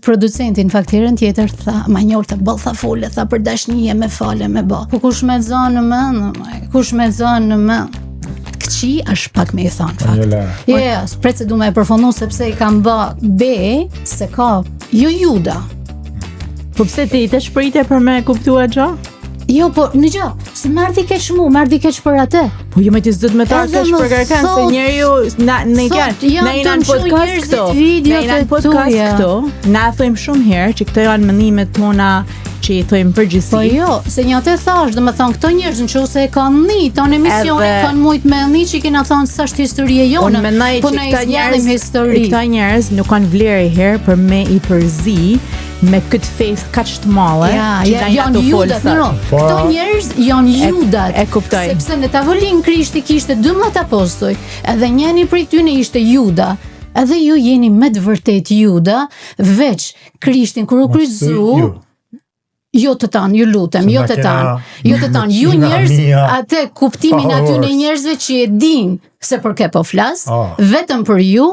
Producentin faktirën tjetër tha, ma njërë të bëllë, tha fole, tha për dashnije me fale me ba. Po kush me zonë në mënë, kush me zonë në mënë. Këqi është pak me i thonë fakt. S'pret se du me e përfonu sepse i kam bë be se ka jo juda. Po pse ti të shprite për me kuptua gjo? Jo, po në gjo, se merdi keq mu, merdi keq për atë. Po ju me t'i zdët me ta keq për kërkan, se njeri ju, na jena në podcast këto, na thojmë shumë herë që këto janë mënimet tona që i thojmë përgjithsi. Po jo, se një të thash, dhe me thonë këto njerëz në që ose e kanë një, tonë emisione kanë mujt me një që i kena thonë së është historie jonë, unë menaj po që në izgjallim histori. Këta njerëz nuk kanë vlerë i herë për me i përzi me këtë fest kaq të madhe që na janë judat. Këto njerëz janë judat. E kuptoj. Sepse në tavolinë Krishti kishte 12 apostoj, edhe njëri prej tyre ishte Juda. Edhe ju jeni me të vërtet Juda, veç Krishtin kur u kryqëzu. Jo të tanë, ju lutem, jo të tanë, ju njerëz, atë kuptimin aty në njerëzve që e din se për ke po flas, vetëm për ju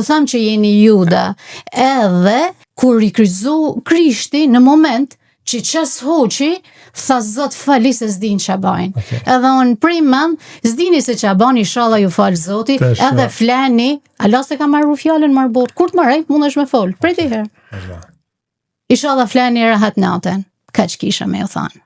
tham që jeni Juda, edhe kur i kryqëzu Krishti në moment që qas hoqi, tha Zot fali se s'din qa bajnë. Edhe unë prej men, s'dini se qa bajnë, inshallah ju falë Zoti, edhe fleni, Allah se ka marru fjallën marbot, kur të marrej, mund është me folë, prej të herë. Inshallah fleni rahat natën. Ka që kisha me o thanë.